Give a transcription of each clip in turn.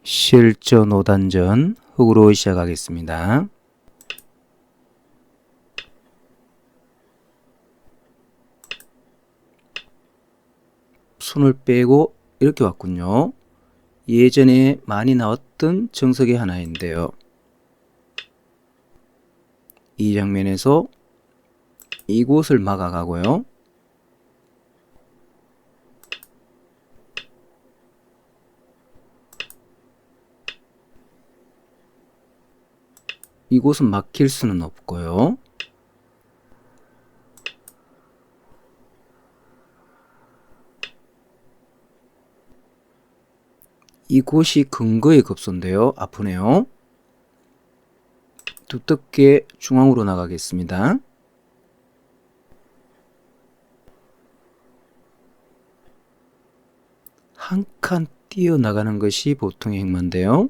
실전 5단전 흑으로 시작하겠습니다. 손을 빼고 이렇게 왔군요. 예전에 많이 나왔던 정석의 하나인데요. 이 장면에서 이곳을 막아가고요. 이곳은 막힐 수는 없고요. 이곳이 근거의 급소인데요. 아프네요. 두텁게 중앙으로 나가겠습니다. 한 칸 뛰어나가는 것이 보통의 행마인데요.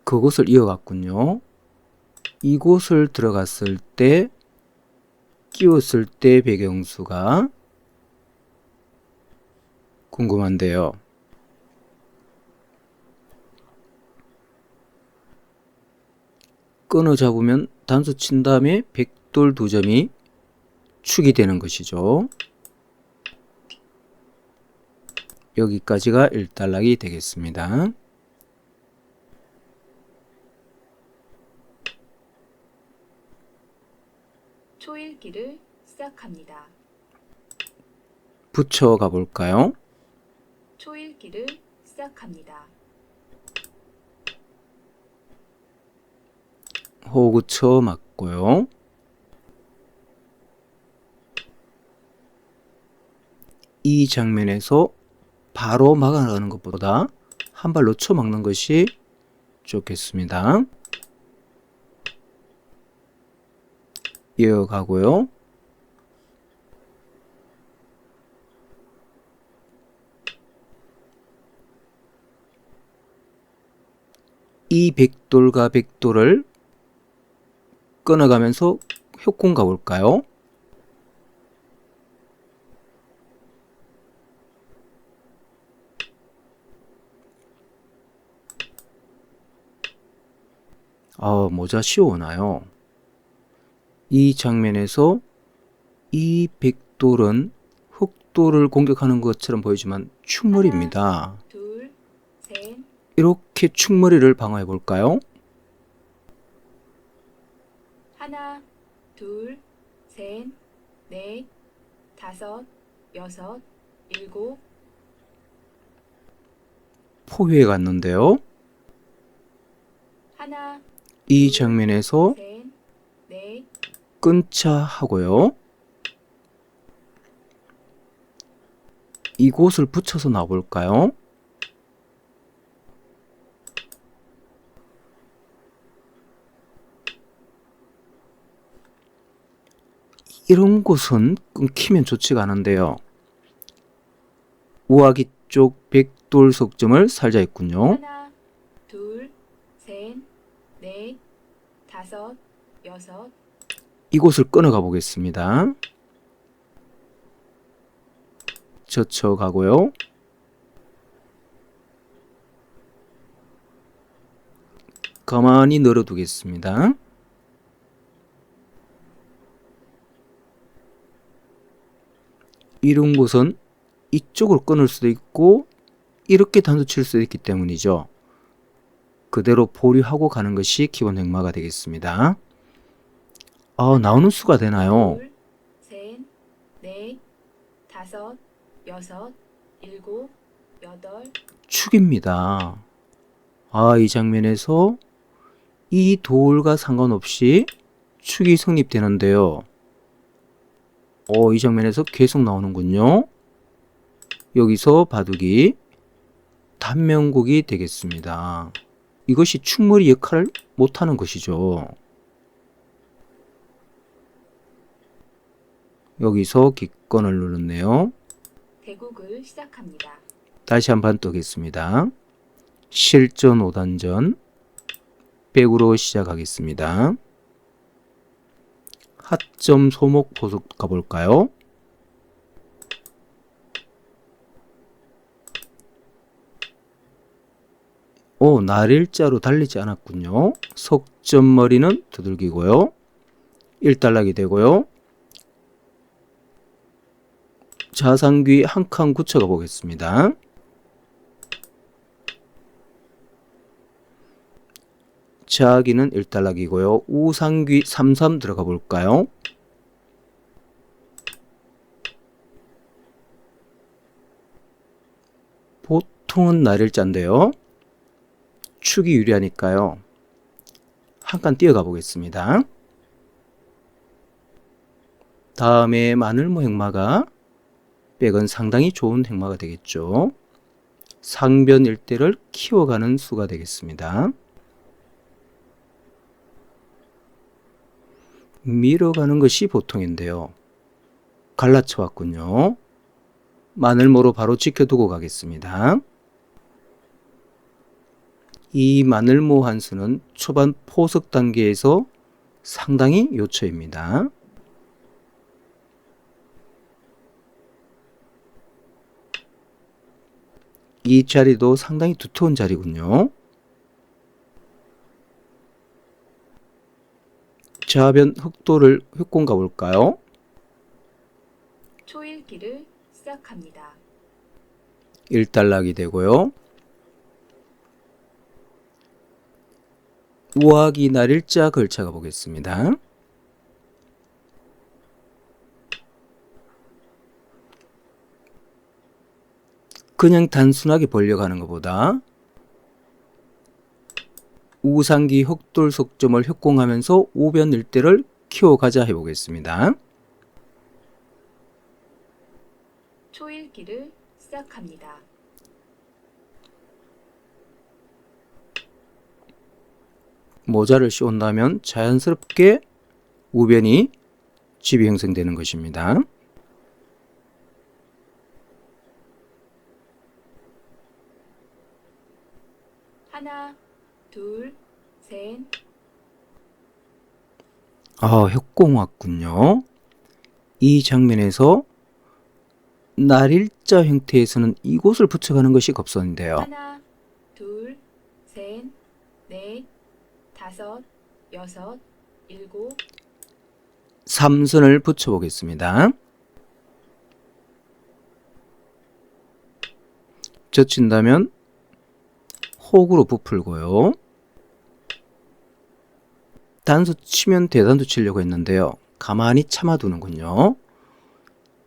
그곳을 이어갔군요. 이곳을 들어갔을 때 끼웠을 때 배경수가 궁금한데요. 끊어 잡으면 단수 친 다음에 백돌 2점이 축이 되는 것이죠. 여기까지가 일단락이 되겠습니다. 초읽기를 시작합니다. 붙여 가볼까요? 초읽기를 시작합니다. 호구쳐 맞고요. 이 장면에서 바로 막아가는 것보다 한 발 놓쳐 막는 것이 좋겠습니다. 이어가고요. 이 백돌과 백돌을 끊어가면서 협공 가볼까요? 모자 씌워오나요? 이 장면에서 이 백돌은 흑돌을 공격하는 것처럼 보이지만 축머리입니다. 둘, 셋, 이렇게 축머리를 방어해 볼까요? 하나, 둘, 셋, 넷, 다섯, 여섯, 일곱, 포위해 갔는데요. 하나, 이 장면에서 셋, 넷, 끊자 하고요. 이곳을 붙여서 놔볼까요? 이런 곳은 끊기면 좋지가 않은데요. 우아기 쪽 백돌 석점을 살자 했군요. 하나, 둘, 셋, 넷, 다섯, 여섯, 이곳을 끊어가 보겠습니다. 젖혀가고요. 가만히 널어두겠습니다. 이런 곳은 이쪽으로 끊을 수도 있고 이렇게 단수 칠 수도 있기 때문이죠. 그대로 보류하고 가는 것이 기본 행마가 되겠습니다. 나오는 수가 되나요? 둘, 셋, 넷, 다섯, 여섯, 일곱, 여덟, 축입니다. 이 장면에서 이 돌과 상관없이 축이 성립되는데요. 이 장면에서 계속 나오는군요. 여기서 바둑이 단명국이 되겠습니다. 이것이 축머리 역할을 못하는 것이죠. 여기서 기권을 누르네요. 대국을 시작합니다. 다시 한번 뜨겠습니다. 실전 5단전 백으로 시작하겠습니다. 하점 소목 보석 가볼까요? 날일자로 달리지 않았군요. 속점머리는 두들기고요. 1단락이 되고요. 자상귀 한 칸 굳혀가 보겠습니다. 자기는 1단락이고요. 우상귀 33 들어가 볼까요? 보통은 날일자인데요. 축이 유리하니까요. 한 칸 뛰어가 보겠습니다. 다음에 마늘모 행마가 백은 상당히 좋은 행마가 되겠죠. 상변 일대를 키워가는 수가 되겠습니다. 밀어가는 것이 보통인데요. 갈라쳐 왔군요. 마늘모로 바로 지켜두고 가겠습니다. 이 마늘모 한 수는 초반 포석 단계에서 상당히 요처입니다. 이 자리도 상당히 두터운 자리군요. 좌변 흑도를 흑공 가볼까요? 초일기를 시작합니다. 1단락이 되고요. 우하기 날일자 걸쳐가 보겠습니다. 그냥 단순하게 벌려가는 것보다 우상기 흑돌 속점을 협공하면서 우변 일대를 키워가자 해보겠습니다. 초일기를 시작합니다. 모자를 씌운다면 자연스럽게 우변이 집이 형성되는 것입니다. 하나, 둘, 셋, 협공 왔군요. 이 장면에서 날일자 형태에서는 이곳을 붙여가는 것이 급선인데요. 하나, 둘, 셋, 넷, 다섯, 여섯, 일곱, 3선을 붙여보겠습니다. 젖힌다면 혹으로 부풀고요. 단수 치면 대단수 치려고 했는데요. 가만히 참아두는군요.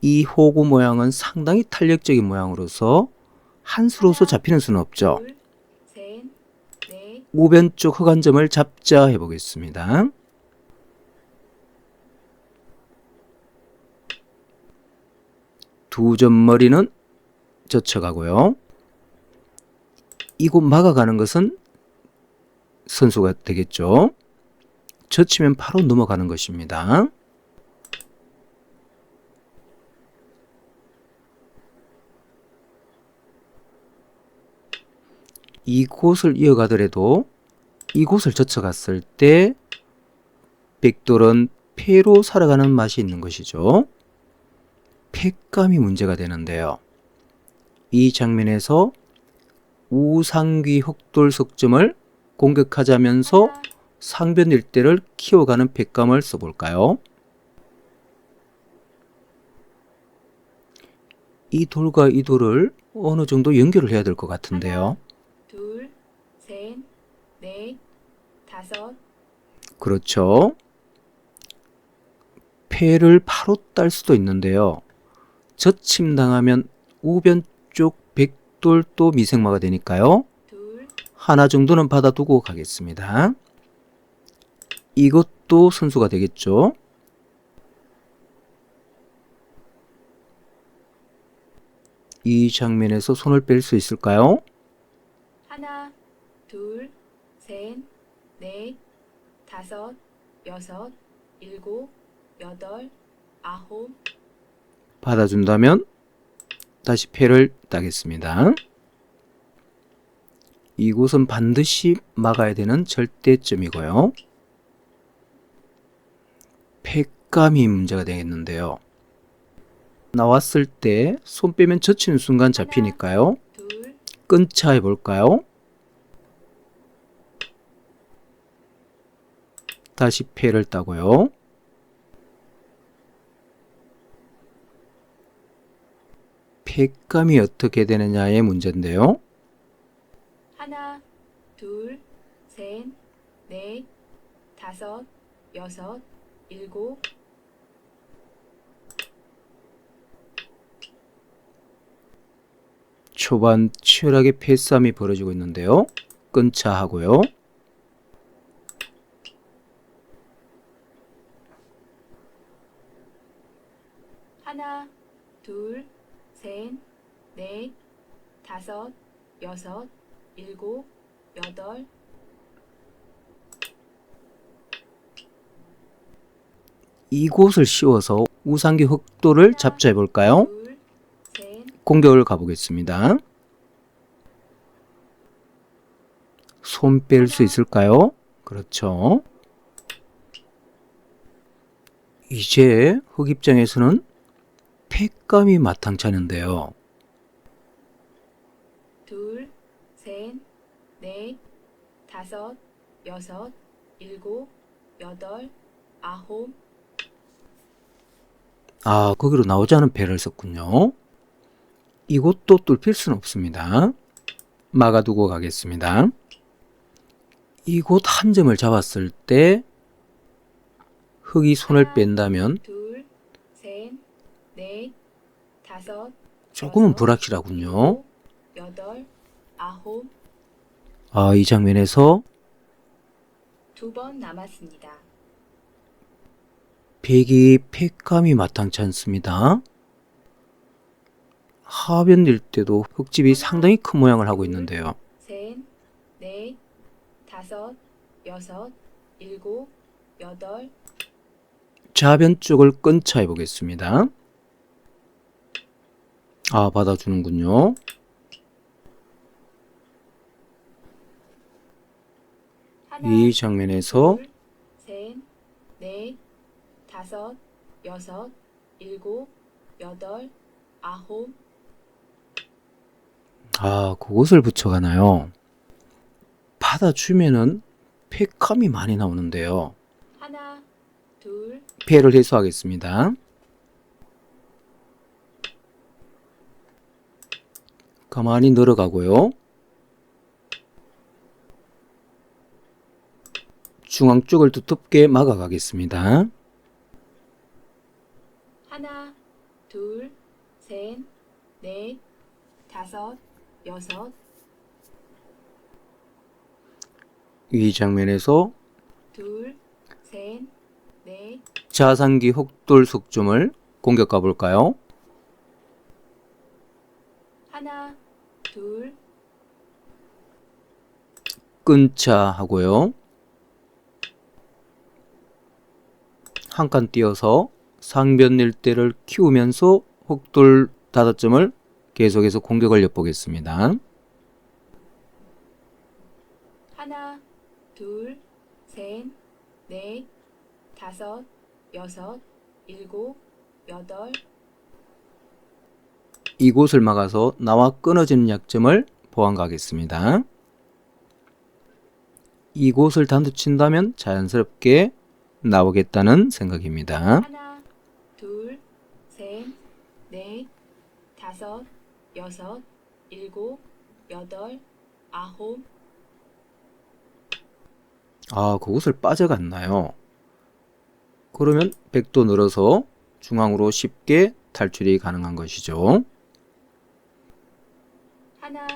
이 호구 모양은 상당히 탄력적인 모양으로서 한 수로서 잡히는 수는 없죠. 둘, 셋, 넷, 우변 쪽 흑안점을 잡자 해보겠습니다. 두 점머리는 젖혀가고요. 이곳 막아가는 것은 선수가 되겠죠. 젖히면 바로 넘어가는 것입니다. 이곳을 이어가더라도 이곳을 젖혀갔을 때 백돌은 패로 살아가는 맛이 있는 것이죠. 패감이 문제가 되는데요. 이 장면에서 우상귀 흑돌 석점을 공격하자면서 하나, 상변 일대를 키워가는 패감을 써볼까요? 이 돌과 이 돌을 어느 정도 연결을 해야 될 것 같은데요. 둘, 셋, 넷, 다섯, 그렇죠. 패를 바로 딸 수도 있는데요. 젖힘당하면 우변 쪽 백돌도 미생마가 되니까요. 둘, 하나 정도는 받아두고 가겠습니다. 이것도 선수가 되겠죠. 이 장면에서 손을 뺄 수 있을까요? 하나, 둘, 셋, 넷, 다섯, 여섯, 일곱, 여덟, 아홉, 받아준다면 다시 패를 따겠습니다. 이곳은 반드시 막아야 되는 절대점이고요. 패감이 문제가 되겠는데요. 나왔을 때 손 빼면 젖히는 순간 잡히니까요. 둘, 끊자 해볼까요? 다시 패를 따고요. 패감이 어떻게 되느냐의 문제인데요. 하나, 둘, 셋, 넷, 다섯, 여섯, 일곱, 초반 치열하게 패싸움이 벌어지고 있는데요. 끈차 하고요. 하나, 둘, 셋, 넷, 다섯, 여섯, 일곱, 여덟, 이곳을 씌워서 우상기 흑돌을 잡자 해볼까요? 둘, 셋, 공격을 가보겠습니다. 손 뺄 수 있을까요? 그렇죠. 이제 흑 입장에서는 패감이 마땅찮은데요. 둘, 셋, 넷, 다섯, 여섯, 일곱, 여덟, 아홉, 거기로 나오지 않은 패를 썼군요. 이것도 뚫힐 수는 없습니다. 막아두고 가겠습니다. 이곳 한 점을 잡았을 때 흑이 손을 하나, 뺀다면 둘, 셋, 넷, 다섯, 조금은 여섯, 불확실하군요. 일곱, 여덟, 아홉, 이 장면에서 두 번 남았습니다. 백이 패감이 마땅치 않습니다. 하변일 때도 흑집이 상당히 큰 모양을 하고 있는데요. 셋, 넷, 다섯, 여섯, 일곱, 여덟, 좌변 쪽을 끈차 해보겠습니다. 받아주는군요. 하나, 이 장면에서 둘, 셋, 넷, 다섯, 여섯, 일곱, 여덟, 아홉, 그것을 붙여가나요? 받아주면은 패감이 많이 나오는데요. 하나, 둘, 패를 해소하겠습니다. 가만히 늘어가고요. 중앙 쪽을 두텁게 막아가겠습니다. 하나, 둘, 셋, 넷, 다섯, 여섯, 이 장면에서 둘, 셋, 넷, 자상기 흑돌 속점을 공격 가볼까요? 하나, 둘, 끈차 하고요. 한 칸 띄어서 상변 일대를 키우면서 흑돌 5점을 계속해서 공격을 엿보겠습니다. 하나, 둘, 셋, 넷, 다섯, 여섯, 일곱, 여덟, 이곳을 막아서 나와 끊어지는 약점을 보완 가겠습니다. 이곳을 단도친다면 자연스럽게 나오겠다는 생각입니다. 하나, 둘, 셋, 넷, 다섯, 여섯, 일곱, 여덟, 아홉, 그곳을 빠져갔나요? 그러면 백도 늘어서 중앙으로 쉽게 탈출이 가능한 것이죠. 하나,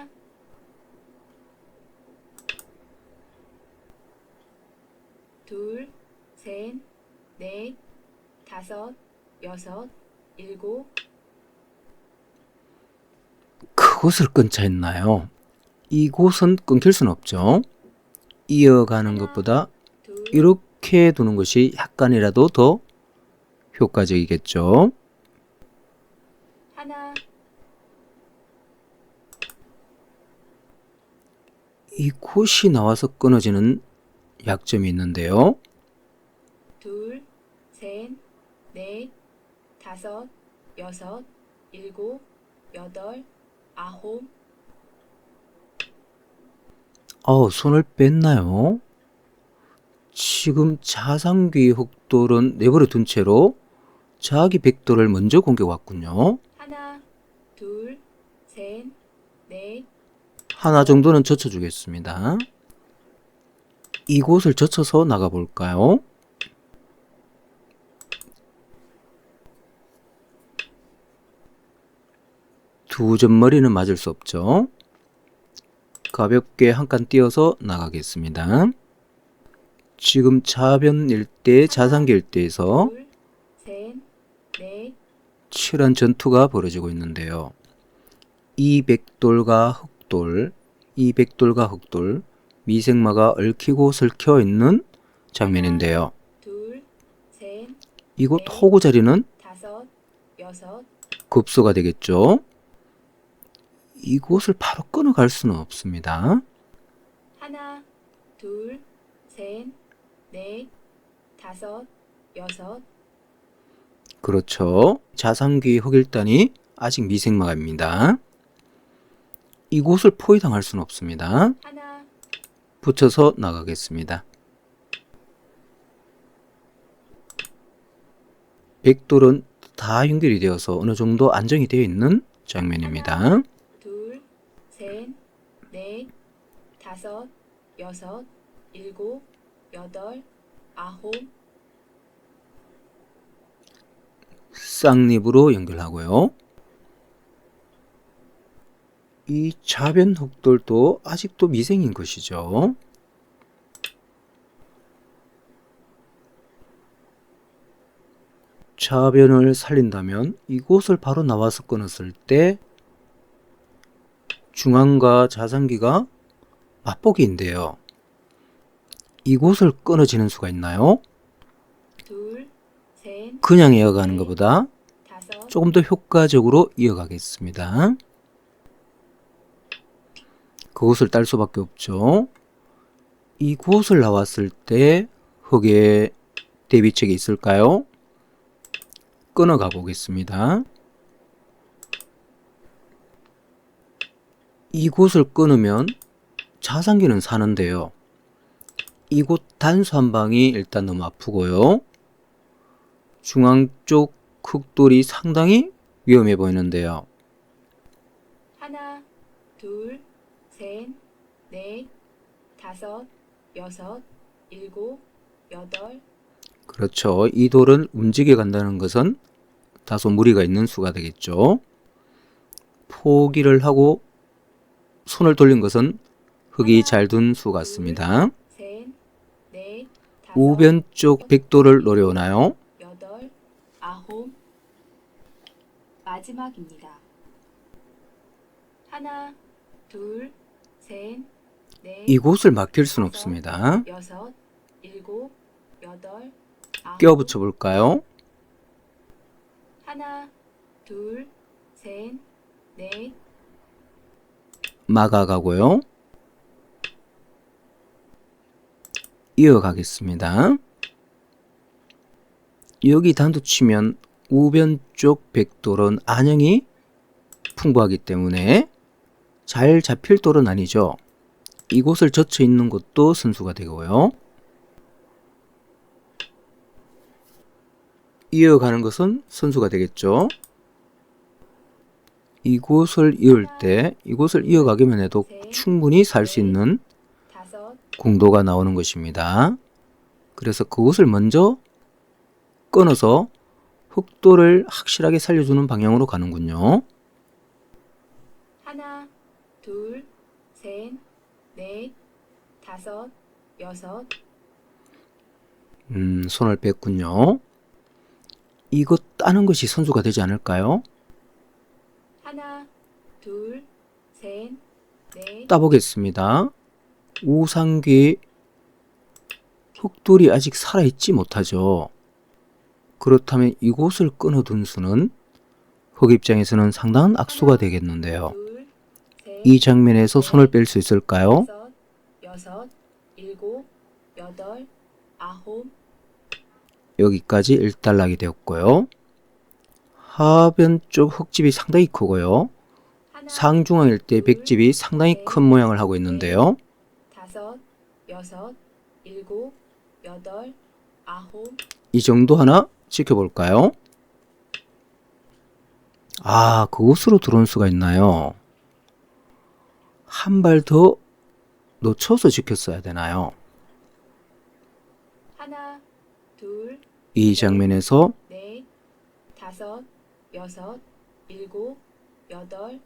둘, 셋, 넷, 다섯, 여섯, 일곱, 그곳을 끊자 했나요? 이곳은 끊길 수는 없죠. 이어가는 것보다 둘, 이렇게 두는 것이 약간이라도 더 효과적이겠죠. 하나, 이곳이 나와서 끊어지는 약점이 있는데요. 둘, 셋, 넷, 다섯, 여섯, 일곱, 여덟, 아홉, 손을 뺐나요? 지금 자상귀 흑돌은 내버려 둔 채로 자기 백돌을 먼저 공격 왔군요. 하나, 둘, 셋, 넷, 하나 정도는 젖혀주겠습니다. 이곳을 젖혀서 나가볼까요? 두 점머리는 맞을 수 없죠. 가볍게 한 칸 띄어서 나가겠습니다. 지금 자변 일대, 자상기 일대에서 둘, 셋, 넷, 치열한 전투가 벌어지고 있는데요. 이 백돌과 흑돌, 이 백돌과 흑돌, 미생마가 얽히고 설켜 있는 장면인데요. 둘, 셋, 이곳 호구 자리는 다섯, 여섯, 급소가 되겠죠. 이곳을 바로 끊어갈 수는 없습니다. 하나, 둘, 셋, 넷, 다섯, 여섯, 그렇죠. 자상귀 흑일단이 아직 미생마입니다. 이곳을 포위당할 수는 없습니다. 하나, 붙여서 나가겠습니다. 백돌은 다 연결이 되어서 어느 정도 안정이 되어 있는 장면입니다. 둘, 셋, 넷, 다섯, 여섯, 일곱, 여덟, 아홉, 쌍립으로 연결하고요. 이 자변 흑돌도 아직도 미생인 것이죠. 자변을 살린다면 이곳을 바로 나와서 끊었을 때 중앙과 자상기가 맞보기인데요. 이곳을 끊어지는 수가 있나요? 둘, 셋, 그냥 이어가는 것보다 다섯, 조금 더 효과적으로 이어가겠습니다. 그곳을 딸 수밖에 없죠. 이곳을 나왔을 때 흑의 대비책이 있을까요? 끊어가 보겠습니다. 이곳을 끊으면 자상기는 사는데요. 이곳 단수 한 방이 일단 너무 아프고요. 중앙 쪽 흑돌이 상당히 위험해 보이는데요. 하나, 둘, 셋, 넷, 다섯, 여섯, 일곱, 여덟, 그렇죠. 이 돌은 움직여 간다는 것은 다소 무리가 있는 수가 되겠죠. 포기를 하고 손을 돌린 것은 흑이 잘 둔 수 같습니다. 셋, 넷, 다섯, 우변 쪽 백돌을 노려오나요? 여덟, 아홉, 마지막입니다. 하나, 둘, 셋, 넷, 이곳을 맡길 수는 없습니다. 여섯, 일곱, 여덟, 아홉, 껴붙여 볼까요? 하나, 둘, 셋, 넷, 막아가고요. 이어가겠습니다. 여기 단두 치면 우변 쪽 백돌은 안형이 풍부하기 때문에 잘 잡힐 돌은 아니죠. 이곳을 젖혀 있는 것도 선수가 되고요. 이어가는 것은 선수가 되겠죠. 이곳을 이을 때 이곳을 이어가기만 해도 충분히 살 수 있는 다섯, 공도가 나오는 것입니다. 그래서 그곳을 먼저 끊어서 흑돌을 확실하게 살려주는 방향으로 가는군요. 하나, 둘, 셋, 넷, 다섯, 여섯, 손을 뺐군요. 이거 따는 것이 선수가 되지 않을까요? 하나, 둘, 셋, 넷, 따보겠습니다. 우상귀 흑돌이 아직 살아있지 못하죠. 그렇다면 이곳을 끊어둔 수는 흑 입장에서는 상당한 악수가 되겠는데요. 둘, 셋, 이 장면에서 손을 뺄 수 있을까요? 다섯, 여섯, 일곱, 여덟, 아홉, 여기까지 일단락이 되었고요. 하변 쪽 흑집이 상당히 크고요. 하나, 상중앙 일대 백집이 상당히 큰 모양을 하고 있는데요. 다섯, 여섯, 일곱, 여덟, 아홉, 이 정도 하나 지켜볼까요? 아, 그곳으로 들어온 수가 있나요? 한 발 더 놓쳐서 지켰어야 되나요? 하나, 둘, 이 장면에서 넷, 다섯, 여섯, 일곱, 여덟,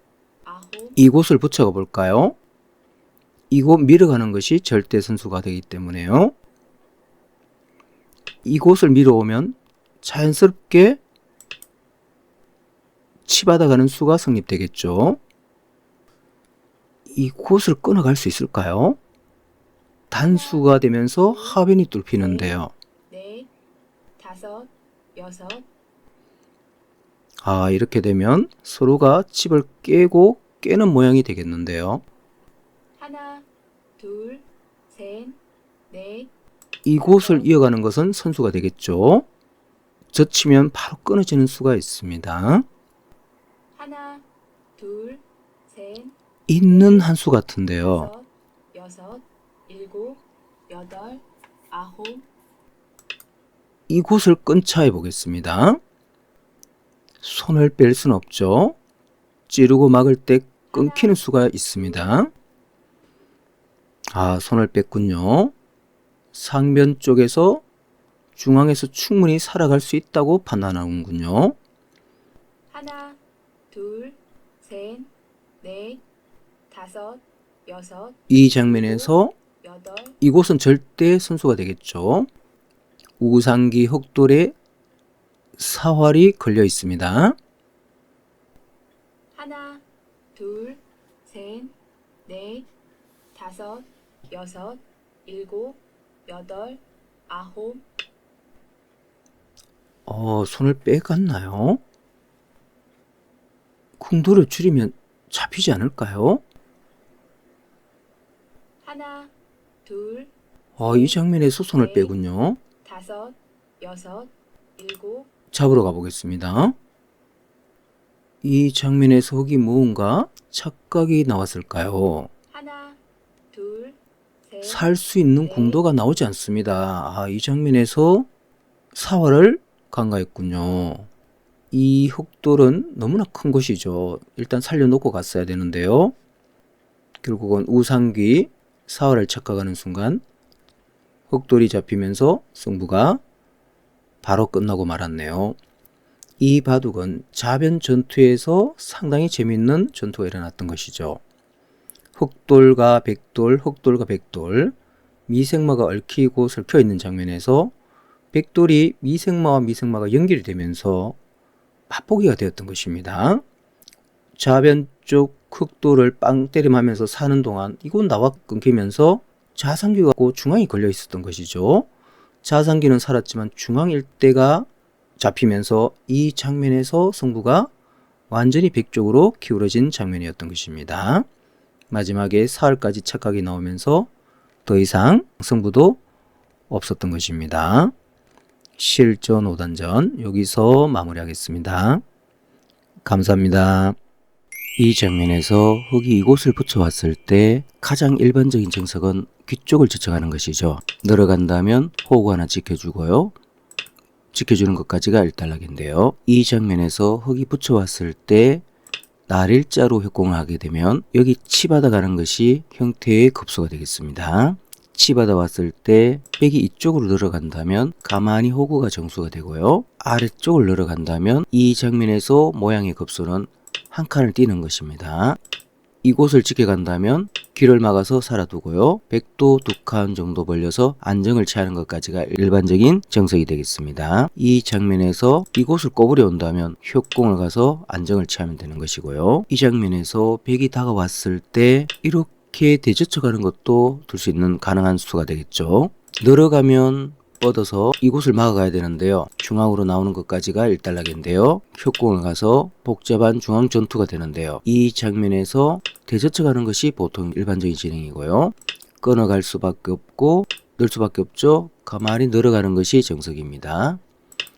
아홉, 이곳을 붙여가 볼까요? 이곳 밀어가는 것이 절대 선수가 되기 때문에요. 이곳을 밀어오면 자연스럽게 치받아가는 수가 성립되겠죠. 이곳을 끊어갈 수 있을까요? 단수가 되면서 하변이 뚫히는데요. 넷, 다섯, 여섯, 아, 이렇게 되면 서로가 칩을 깨고 깨는 모양이 되겠는데요. 하나, 둘, 셋, 넷, 이곳을 이어가는 것은 선수가 되겠죠. 젖히면 바로 끊어지는 수가 있습니다. 하나, 둘, 셋, 있는 한 수 같은데요. 다섯, 여섯, 일곱, 여덟, 아홉, 이곳을 끊자 해보겠습니다. 손을 뺄 수는 없죠. 찌르고 막을 때 끊기는 수가 있습니다. 아, 손을 뺐군요. 상변 쪽에서 중앙에서 충분히 살아갈 수 있다고 판단하는군요. 하나, 둘, 셋, 넷, 다섯, 여섯, 이 장면에서 여덟, 이곳은 절대 선수가 되겠죠. 우상기 흑돌에 사활이 걸려 있습니다. 하나, 둘, 셋, 넷, 다섯, 여섯, 일곱, 여덟, 아홉, 손을 빼갔나요? 궁돌을 줄이면 잡히지 않을까요? 하나, 둘, 이 장면에서 손을 빼군요. 다섯, 여섯, 일곱, 잡으러 가보겠습니다. 이 장면에서 흑이 무언가 착각이 나왔을까요? 하나, 둘, 셋, 살 수 있는 궁도가 나오지 않습니다. 이 장면에서 사활을 간과했군요. 이 흑돌은 너무나 큰 것이죠. 일단 살려놓고 갔어야 되는데요. 결국은 우상귀 사활을 착각하는 순간 흑돌이 잡히면서 승부가 바로 끝나고 말았네요. 이 바둑은 자변 전투에서 상당히 재미있는 전투가 일어났던 것이죠. 흑돌과 백돌, 흑돌과 백돌, 미생마가 얽히고 설켜 있는 장면에서 백돌이 미생마와 미생마가 연결이 되면서 맛보기가 되었던 것입니다. 좌변 쪽 흑돌을 빵 때림하면서 사는 동안 이곳 나와 끊기면서 좌상귀가 중앙에 걸려 있었던 것이죠. 좌상귀는 살았지만 중앙 일대가 잡히면서 이 장면에서 승부가 완전히 백쪽으로 기울어진 장면이었던 것입니다. 마지막에 사흘까지 착각이 나오면서 더 이상 승부도 없었던 것입니다. 실전 5단전 여기서 마무리하겠습니다. 감사합니다. 이 장면에서 흑이 이곳을 붙여왔을 때 가장 일반적인 정석은 귀 쪽을 지정하는 것이죠. 늘어간다면 호구 하나 지켜주고요. 지켜주는 것까지가 일단락인데요. 이 장면에서 흑이 붙여왔을 때 날일자로 협공을 하게 되면 여기 치받아 가는 것이 형태의 급소가 되겠습니다. 치받아 왔을 때 백이 이쪽으로 늘어간다면 가만히 호구가 정수가 되고요. 아래쪽을 늘어간다면 이 장면에서 모양의 급소는 한 칸을 띄는 것입니다. 이곳을 지켜간다면 귀를 막아서 살아두고요. 백도 2칸 정도 벌려서 안정을 취하는 것까지가 일반적인 정석이 되겠습니다. 이 장면에서 이곳을 꼬부려 온다면 협공을 가서 안정을 취하면 되는 것이고요. 이 장면에서 백이 다가왔을 때 이렇게 대젖혀가는 것도 둘 수 있는 가능한 수가 되겠죠. 늘어가면 뻗어서 이곳을 막아가야 되는데요. 중앙으로 나오는 것까지가 일단락인데요. 협공을 가서 복잡한 중앙 전투가 되는데요. 이 장면에서 대젖혀가는 것이 보통 일반적인 진행이고요. 끊어갈 수밖에 없고 늘 수밖에 없죠. 가만히 늘어가는 것이 정석입니다.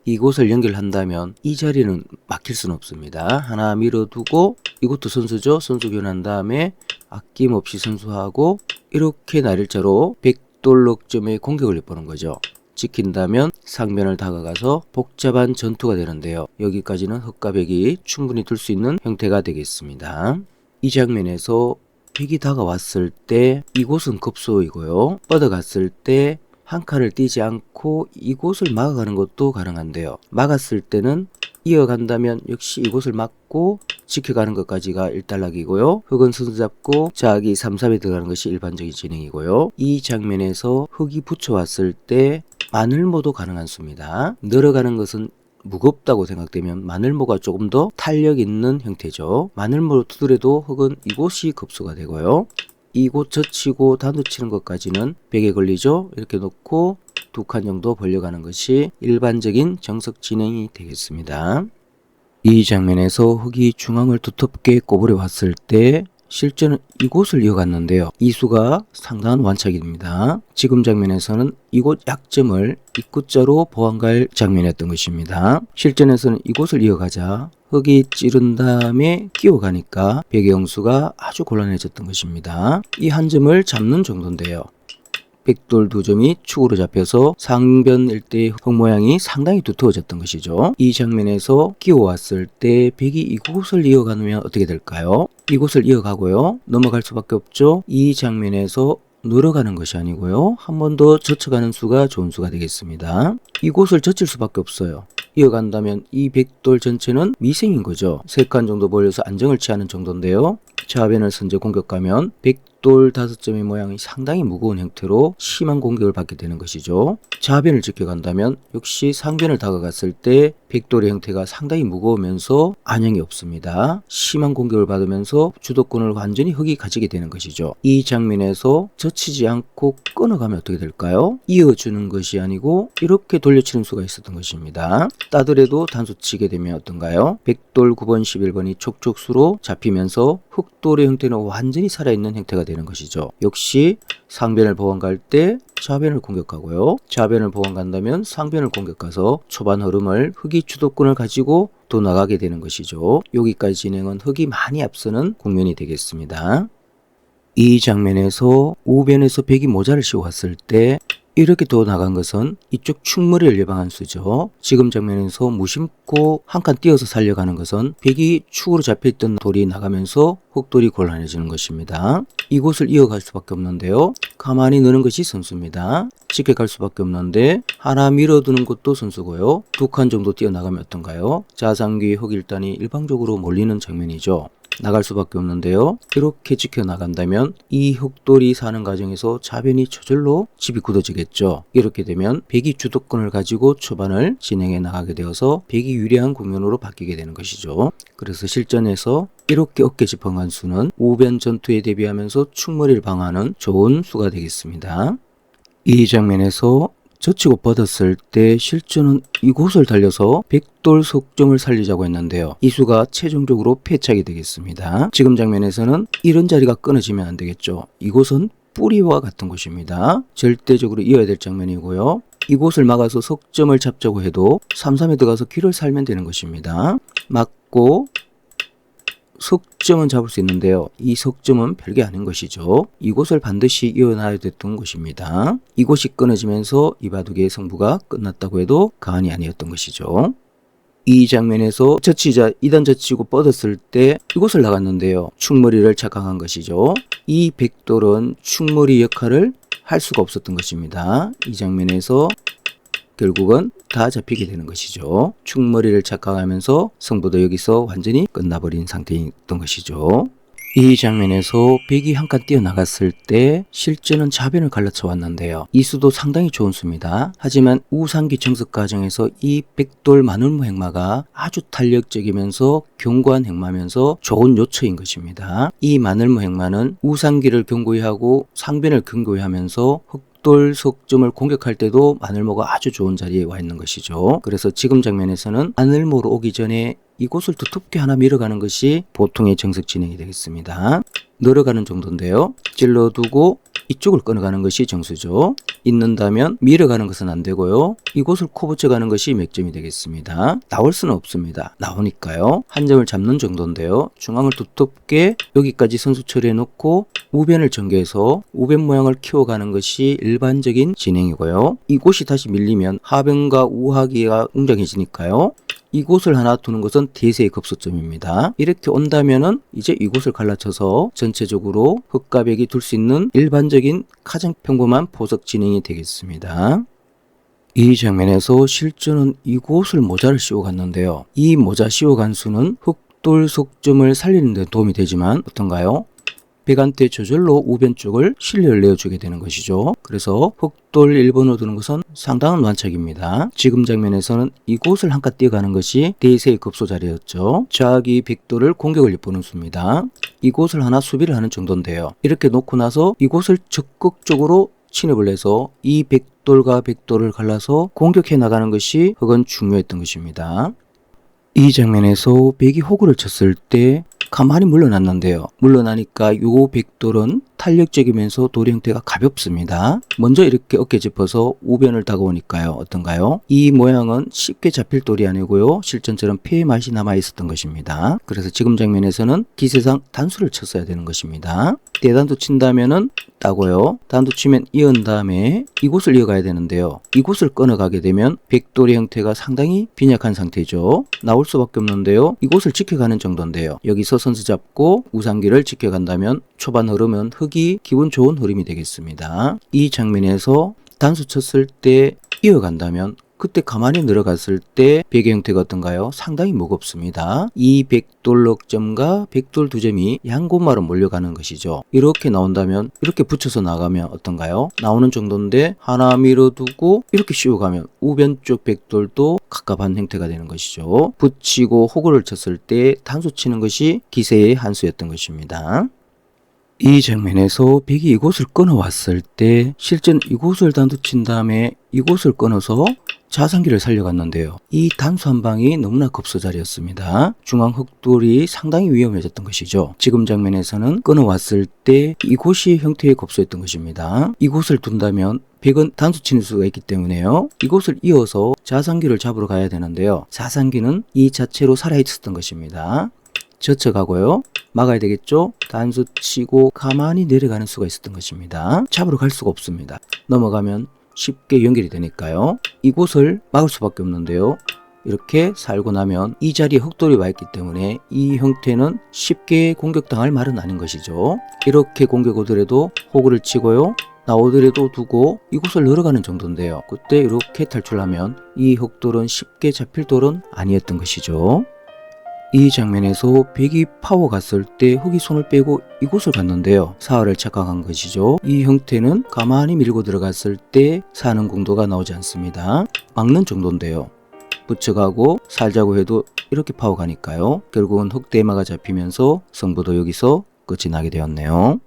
이곳을 연결한다면 이 자리는 막힐 수는 없습니다. 하나 밀어두고 이것도 선수죠. 선수 교환한 다음에 아낌없이 선수하고 이렇게 날일자로 백돌럭점에 공격을 해보는 거죠. 지킨다면 상변을 다가가서 복잡한 전투가 되는데요. 여기까지는 흑과 백이 충분히 둘 수 있는 형태가 되겠습니다. 이 장면에서 백이 다가왔을 때 이곳은 급소이고요. 뻗어갔을 때 한 칸을 띄지 않고 이곳을 막아가는 것도 가능한데요. 막았을 때는 이어간다면 역시 이곳을 막고 지켜가는 것까지가 일단락이고요. 흑은 선수 잡고 자기 3-3에 들어가는 것이 일반적인 진행이고요. 이 장면에서 흑이 붙여왔을 때 마늘모도 가능한 수입니다. 늘어가는 것은 무겁다고 생각되면 마늘모가 조금 더 탄력 있는 형태죠. 마늘모로 두드려도 흑은 이곳이 급소가 되고요. 이곳 젖히고 단도 치는 것까지는 백에 걸리죠. 이렇게 놓고 2칸 정도 벌려가는 것이 일반적인 정석 진행이 되겠습니다. 이 장면에서 흑이 중앙을 두텁게 꼬부려 왔을 때 실제는 이곳을 이어갔는데요. 이 수가 상당한 완착입니다. 지금 장면에서는 이곳 약점을 입구자로 보완갈 장면이었던 것입니다. 실전에서는 이곳을 이어가자 흑이 찌른 다음에 끼워가니까 백의 영수가 아주 곤란해졌던 것입니다. 이 한 점을 잡는 정도인데요. 백돌 2점이 축으로 잡혀서 상변 일대의 흑 모양이 상당히 두터워졌던 것이죠. 이 장면에서 끼워왔을 때 백이 이곳을 이어가면 어떻게 될까요? 이곳을 이어가고요. 넘어갈 수밖에 없죠. 이 장면에서 늘어가는 것이 아니고요. 한 번 더 젖혀가는 수가 좋은 수가 되겠습니다. 이곳을 젖힐 수밖에 없어요. 이어간다면 이 백돌 전체는 미생인 거죠. 3칸 정도 벌려서 안정을 취하는 정도인데요. 좌변을 선제 공격하면 백돌 5점의 모양이 상당히 무거운 형태로 심한 공격을 받게 되는 것이죠. 좌변을 지켜간다면 역시 상변을 다가갔을 때 백돌의 형태가 상당히 무거우면서 안형이 없습니다. 심한 공격을 받으면서 주도권을 완전히 흑이 가지게 되는 것이죠. 이 장면에서 젖히지 않고 끊어가면 어떻게 될까요? 이어주는 것이 아니고 이렇게 돌려치는 수가 있었던 것입니다. 따더라도 단수 치게 되면 어떤가요? 백돌 9번 11번이 촉촉수로 잡히면서 흑돌의 형태는 완전히 살아있는 형태가 되는 것이죠. 역시 상변을 보완 갈 때 좌변을 공격하고요. 좌변을 보완 간다면 상변을 공격가서 초반 흐름을 흑이 주도권을 가지고 또 나가게 되는 것이죠. 여기까지 진행은 흑이 많이 앞서는 국면이 되겠습니다. 이 장면에서 우변에서 백이 모자를 씌워왔을 때 이렇게 더 나간 것은 이쪽 충머리를 예방한 수죠. 지금 장면에서 무심코 한 칸 띄어서 살려가는 것은 백이 축으로 잡혀있던 돌이 나가면서 흑돌이 곤란해지는 것입니다. 이곳을 이어갈 수밖에 없는데요. 가만히 넣는 것이 선수입니다. 지켜갈 수밖에 없는데 하나 밀어두는 것도 선수고요. 2칸 정도 뛰어나가면 어떤가요? 자상귀 흑일단이 일방적으로 몰리는 장면이죠. 나갈 수밖에 없는데요. 이렇게 지켜나간다면 이 흑돌이 사는 과정에서 좌변이 저절로 집이 굳어지겠죠. 이렇게 되면 백이 주도권을 가지고 초반을 진행해 나가게 되어서 백이 유리한 국면으로 바뀌게 되는 것이죠. 그래서 실전에서 이렇게 어깨 지펑한 수는 우변 전투에 대비하면서 충머리를 방어하는 좋은 수가 되겠습니다. 이 장면에서 젖히고 뻗었을 때 실전은 이곳을 달려서 백돌 속점을 살리자고 했는데요. 이 수가 최종적으로 패착이 되겠습니다. 지금 장면에서는 이런 자리가 끊어지면 안 되겠죠. 이곳은 뿌리와 같은 곳입니다. 절대적으로 이어야 될 장면이고요. 이곳을 막아서 석점을 잡자고 해도 3-3에 들어가서 귀를 살면 되는 것입니다. 막고 석점은 잡을 수 있는데요. 이 석점은 별게 아닌 것이죠. 이곳을 반드시 이어놔야 됐던 것입니다. 이곳이 끊어지면서 이 바둑의 승부가 끝났다고 해도 과언이 아니었던 것이죠. 이 장면에서 젖히자 2단 젖히고 뻗었을 때 이곳을 나갔는데요. 충머리를 착각한 것이죠. 이 백돌은 충머리 역할을 할 수가 없었던 것입니다. 이 장면에서 결국은 다 잡히게 되는 것이죠. 충머리를 착각하면서 승부도 여기서 완전히 끝나버린 상태였던 것이죠. 이 장면에서 백이 한 칸 뛰어나갔을 때 실제는 좌변을 갈라쳐 왔는데요. 이 수도 상당히 좋은 수입니다. 하지만 우상기 정석 과정에서 이 백돌 마늘모 행마가 아주 탄력적이면서 견고한 행마면서 좋은 요처인 것입니다. 이 마늘모 행마는 우상기를 견고히 하고 상변을 견고히 하면서 흑돌 석점을 공격할 때도 마늘모가 아주 좋은 자리에 와 있는 것이죠. 그래서 지금 장면에서는 마늘모로 오기 전에 이곳을 두텁게 하나 밀어가는 것이 보통의 정석 진행이 되겠습니다. 늘어가는 정도인데요. 찔러두고 이쪽을 끊어가는 것이 정수죠. 있는다면 밀어가는 것은 안 되고요. 이곳을 코 붙여가는 것이 맥점이 되겠습니다. 나올 수는 없습니다. 나오니까요. 한 점을 잡는 정도인데요. 중앙을 두텁게 여기까지 선수 처리해 놓고 우변을 전개해서 우변 모양을 키워가는 것이 일반적인 진행이고요. 이곳이 다시 밀리면 하변과 우하기가 웅장해지니까요. 이곳을 하나 두는 것은 대세의 급소점입니다. 이렇게 온다면은 이제 이곳을 갈라쳐서 전체적으로 흙과 벽이 둘 수 있는 일반적인 가장 평범한 보석 진행이 되겠습니다. 이 장면에서 실전은 이곳을 모자를 씌워갔는데요. 이 모자 씌워간 수는 흙돌 속점을 살리는 데 도움이 되지만 어떤가요? 벽한테 저절로 우변 쪽을 실려를 내어주게 되는 것이죠. 그래서 흙돌 1번으로 두는 것은 상당한 완착입니다. 지금 장면에서는 이곳을 한칸 뛰어가는 것이 대세의 급소 자리였죠. 좌기 벽돌을 공격을 엿보는 수입니다. 이곳을 하나 수비를 하는 정도인데요. 이렇게 놓고 나서 이곳을 적극적으로 침입을 해서 이 벽돌과 벽돌을 갈라서 공격해 나가는 것이 흙은 중요했던 것입니다. 이 장면에서 벽이 호구를 쳤을 때 가만히 물러났는데요. 물러나니까 요 벽돌은 탄력적이면서 돌 형태가 가볍습니다. 먼저 이렇게 어깨 짚어서 우변을 다가오니까요. 어떤가요? 이 모양은 쉽게 잡힐 돌이 아니고요. 실전처럼 폐의 맛이 남아 있었던 것입니다. 그래서 지금 장면에서는 기세상 단수를 쳤어야 되는 것입니다. 대단도 친다면은 따고요. 단도 치면 이은 다음에 이곳을 이어가야 되는데요. 이곳을 끊어가게 되면 벽돌의 형태가 상당히 빈약한 상태죠. 나올 수밖에 없는데요. 이곳을 지켜가는 정도인데요. 여기서 선수 잡고 우상기를 지켜간다면 초반 흐름은 흙이 기분 좋은 흐름이 되겠습니다. 이 장면에서 단수 쳤을 때 이어간다면 그때 가만히 내려갔을 때 벽의 형태가 어떤가요? 상당히 무겁습니다. 이 벽돌 넉점과 벽돌 두 점이 양곳마로 몰려가는 것이죠. 이렇게 나온다면 이렇게 붙여서 나가면 어떤가요? 나오는 정도인데 하나 밀어두고 이렇게 씌워가면 우변 쪽 벽돌도 갑갑한 형태가 되는 것이죠. 붙이고 호구를 쳤을 때 단수 치는 것이 기세의 한 수였던 것입니다. 이 장면에서 벽이 이곳을 끊어왔을 때 실전 이곳을 단수 친 다음에 이곳을 끊어서 자상기를 살려갔는데요. 이 단수 한 방이 너무나 급소자리였습니다. 중앙 흙돌이 상당히 위험해졌던 것이죠. 지금 장면에서는 끊어왔을 때 이곳이 형태의 급소였던 것입니다. 이곳을 둔다면 벽은 단수 치는 수가 있기 때문에요. 이곳을 이어서 자상기를 잡으러 가야 되는데요. 자상기는 이 자체로 살아있었던 것입니다. 젖혀가고요. 막아야 되겠죠? 단수 치고 가만히 내려가는 수가 있었던 것입니다. 잡으러 갈 수가 없습니다. 넘어가면 쉽게 연결이 되니까요. 이곳을 막을 수밖에 없는데요. 이렇게 살고 나면 이 자리에 흙돌이 와 있기 때문에 이 형태는 쉽게 공격당할 말은 아닌 것이죠. 이렇게 공격 오더라도 호구를 치고요. 나오더라도 두고 이곳을 늘어가는 정도인데요. 그때 이렇게 탈출하면 이 흙돌은 쉽게 잡힐 돌은 아니었던 것이죠. 이 장면에서 벽이 파워 갔을 때 흙이 손을 빼고 이곳을 갔는데요. 사활을 착각한 것이죠. 이 형태는 가만히 밀고 들어갔을 때 사는 공도가 나오지 않습니다. 막는 정도인데요. 붙여가고 살자고 해도 이렇게 파워 가니까요. 결국은 흙 대마가 잡히면서 승부도 여기서 끝이 나게 되었네요.